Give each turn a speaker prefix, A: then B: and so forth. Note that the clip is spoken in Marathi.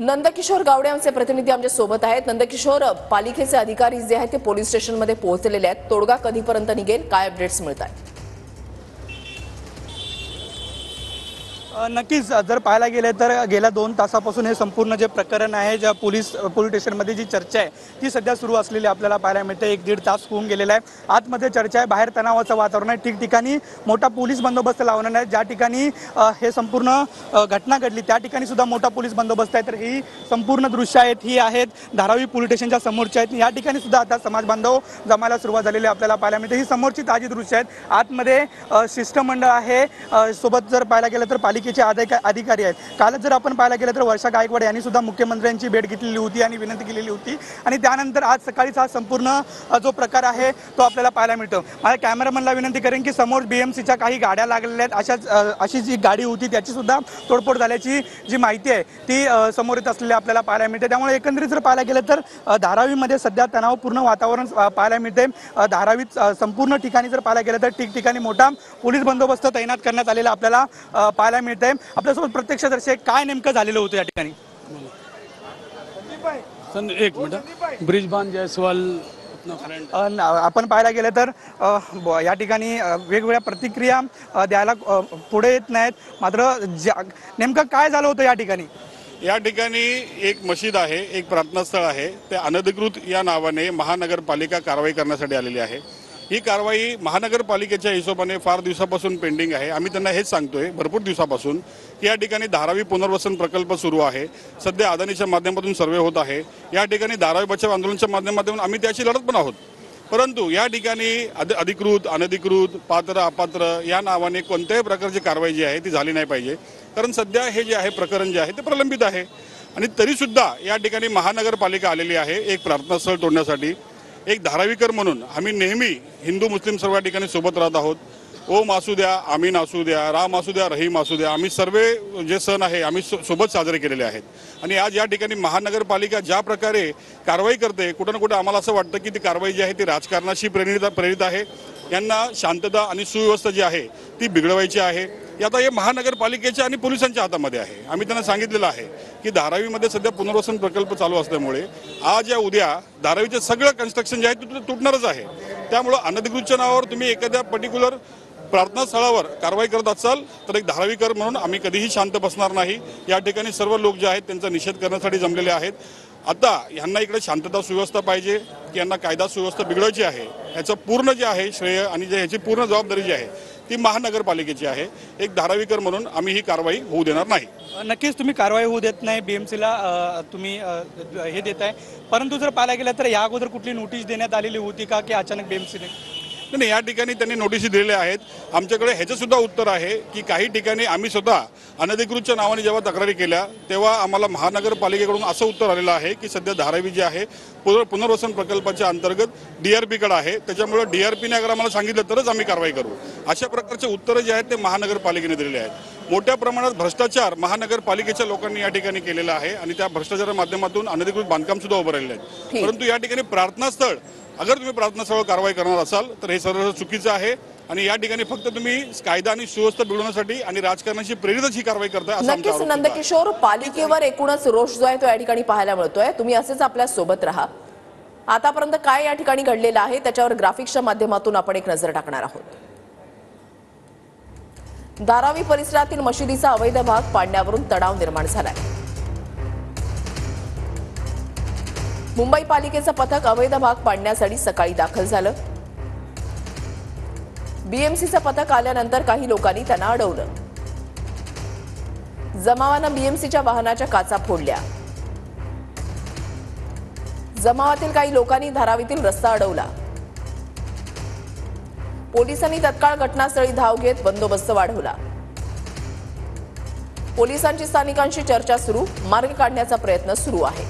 A: नंदकिशोर गावडे आमचे प्रतिनिधी आमच्या सोबत आहेत। नंदकिशोर, पालिकेचे अधिकारी जे आहेत ते पोलीस स्टेशनमध्ये पोहोचलेले आहेत। तोडगा कधीपर्यंत निघेल, काय अपडेट्स मिळतात?
B: नक्कीच जर पाहायला गेले तर गेल्या 2 तासापासून हे संपूर्ण जे प्रकरण आहे, ज्या पोलीस स्टेशनमध्ये जी चर्चा आहे ती सध्या सुरू असलेली आपल्याला पाहायला मिळते। 1-1.5 तास होऊन गेलेला आहे। आतमध्ये चर्चा आहे, बाहेर तणावाचं वातावरण आहे। ठिकठिकाणी मोठा पोलीस बंदोबस्त लावण्यात आहे। ज्या ठिकाणी हे संपूर्ण घटना घडली त्या ठिकाणी सुद्धा मोठा पोलीस बंदोबस्त आहे। तर ही संपूर्ण दृश्य आहेत ही आहेत धारावी पोलीस स्टेशनच्या समोरची आहेत। या ठिकाणी सुद्धा आता समाज बांधव जमायला सुरुवात झालेली आपल्याला पाहायला मिळते। ही समोरची ताजी दृश्य आहेत। आतमध्ये शिष्टमंडळ आहे, सोबत जर पाहायला गेलं तर पालिकेचे अधिकारी आहेत। कालच जर आपण पाहायला गेलं तर वर्षा गायकवाड यांनी सुद्धा मुख्यमंत्र्यांची भेट घेतलेली होती आणि विनंती केलेली होती आणि त्यानंतर आज सकाळीच हा संपूर्ण जो प्रकार आहे तो आपल्याला पाहायला मिळतो। माझ्या कॅमेरामॅनला विनंती करेन की समोर बीएमसीच्या काही गाड्या लागलेल्या आहेत। अशी जी गाडी होती त्याची सुद्धा तोडफोड झाल्याची जी माहिती आहे ती समोर येत असलेली आपल्याला पाहायला मिळते। त्यामुळे एकंदरीत जर पाहायला गेलं तर धारावीमध्ये सध्या तणावपूर्ण वातावरण पाहायला मिळते। धारावीत संपूर्ण ठिकाणी जर पाहायला गेलं तर ठिकठिकाणी मोठा पोलीस बंदोबस्त तैनात करण्यात आलेला आपल्याला पाहायला मिळते। आपल्यासोबत प्रत्यक्षदर्शी आहे, काय नेमकं झालेलं होतं या ठिकाणी?
C: एक मिनिट, ब्रिजबान जायसवाल
B: आपण पाहायला गेलं तर या ठिकाणी वेगवेगळ्या प्रतिक्रिया द्यायला पुढे येत नाहीत। मात्र नेमकं काय झालं होतं या ठिकाणी?
D: या ठिकाणी एक मशीद आहे, एक प्रार्थना स्थळ आहे, ते अनधिकृत या नावाने महानगरपालिका कारवाई करण्यासाठी आलेली आहे। ही कारवाई महानगरपालिकेच्या हिशोबाने फार दिवसापासून पेंडिंग आहे। आम्ही त्यांना हेच सांगतोय भरपूर दिवसापासून की या ठिकाणी धारावी पुनर्वसन प्रकल्प सुरू आहे। सध्या अदानीच्या माध्यमातून सर्वे होत आहे। या ठिकाणी धारावी बचाव आंदोलनाच्या माध्यमातून आम्ही त्याची लढत पण आहोत। परंतु या ठिकाणी अधिकृत अनधिकृत पात्र अपात्र या नावाने कोणत्याही प्रकारची कारवाई जी आहे ती झाली नाही पाहिजे। कारण सध्या हे जे आहे प्रकरण जे आहे ते प्रलंबित आहे आणि तरीसुद्धा या ठिकाणी महानगरपालिका आलेली आहे एक प्रार्थना स्थळ तोडण्यासाठी। एक धारावीकर म्हणून आम्ही नेहमी हिंदू मुस्लिम सर्व ठिकाणी सोबत राहत आहोत। ओम असू द्या, आमीन असू द्या, राम असू द्या, रहीम असू द्या, आम्ही सर्व जे सण आहे आम्ही सोबत साजरे केलेले आहेत। आणि आज या ठिकाणी महानगरपालिका ज्या प्रकारे कारवाई करते, कुठं ना कुठं आम्हाला असं वाटतं की ती कारवाई जी आहे ती राजकारणाशी प्रेरित आहे। यांना शांतता आणि सुव्यवस्था जी आहे ती बिघडवायची आहे। आता हे महानगरपालिकेच्या आणि पोलिसांच्या हातामध्ये आहे। आम्ही त्यांना सांगितलेलं आहे की धारावीमध्ये सध्या पुनर्वसन प्रकल्प चालू असल्यामुळे आज या उद्या धारावीचे सगळं कन्स्ट्रक्शन जे आहे ते तुटणारच आहे। त्यामुळे अनधिकृतच्या नावावर तुम्ही एखाद्या पर्टिक्युलर प्रार्थना स्थळावर कारवाई करत असाल तर एक धारावीकर म्हणून आम्ही कधीही शांत बसणार नाही। या ठिकाणी सर्व लोक जे आहेत त्यांचा निषेध करण्यासाठी जमलेले आहेत। आता यांना इकडे शांतता सुव्यवस्था पाहिजे की यांना कायदा सुव्यवस्था बिघडवायची आहे, याचं पूर्ण जे आहे श्रेय आणि जे याची पूर्ण जबाबदारी जी आहे ती महानगरपालिकेची आहे। एक धारावीकर म्हणून आम्ही ही कारवाई होऊ देणार नाही।
B: नक्कीच तुम्ही कारवाई होऊ देत नाही, बीएमसीला तुम्ही हे देत आहे। परंतु जर पाहायला गेलं तर या अगोदर कुठली नोटीस देण्यात आलेली होती का की अचानक बीएमसीने?
D: नाही, या ठिकाणी त्यांनी नोटीस दिलेल्या आहेत। आमच्याकडे ह्याचं सुद्धा उत्तर आहे की काही ठिकाणी आम्ही स्वतः अनधिकृतच्या नावाने जेव्हा तक्रारी केल्या तेव्हा आम्हाला महानगरपालिकेकडून असं उत्तर आलेलं आहे की सध्या धारावी जे आहे पुनर्वसन प्रकल्पाच्या अंतर्गत डीआरपीकडे आहे, त्याच्यामुळे डीआरपीने अगर आम्हाला सांगितलं तरच आम्ही कारवाई करू। अशा प्रकारचे उत्तरं जे आहेत ते महानगरपालिकेने दिलेले आहेत। मोठ्या प्रमाणात भ्रष्टाचार महानगरपालिकेच्या लोकांनी या ठिकाणी केलेला आहे आणि त्या भ्रष्टाचाराच्या माध्यमातून अनधिकृत बांधकाम सुद्धा उभं राहिलेले आहेत। परंतु या ठिकाणी प्रार्थना स्थळ, अगर तुम्ही प्रार्थना स्थळावर कारवाई करणार असाल तर हे सर्व चुकीचं आहे आणि या ठिकाणी फक्त तुम्ही कायदा आणि सुव्यवस्था बिघडवण्यासाठी आणि राजकारणाशी प्रेरितच ही कारवाई करताय असं आमचं आरोप आहे।
A: नंदकिशोर, पालिकेवर एकूणच रोष जो आहे तो या ठिकाणी पाहायला मिळतोय। तुम्ही असेच आपल्या सोबत राहा। आतापर्यंत काय या ठिकाणी घडलेलं आहे त्याच्यावर ग्राफिक्सच्या माध्यमातून आपण एक नजर टाकणार आहोत। धारावी परिसरातील मशिदीचा अवैध भाग पाडण्यावरून तणाव निर्माण झालाय। मुंबई पालिकेचं पथक अवैध भाग पाडण्यासाठी सकाळी दाखल झालं। बीएमसीचं पथक आल्यानंतर काही लोकांनी त्यांना अडवलं। जमावानं बीएमसीच्या वाहनाच्या काचा फोडल्या। जमावातील काही लोकांनी धारावीतील रस्ता अडवला। पोलिसांनी तत्काळ घटनास्थळी धाव घेत बंदोबस्त वाढवला। पोलिसांची स्थानिकांशी चर्चा सुरू, मार्ग काढण्याचा प्रयत्न सुरू आहे।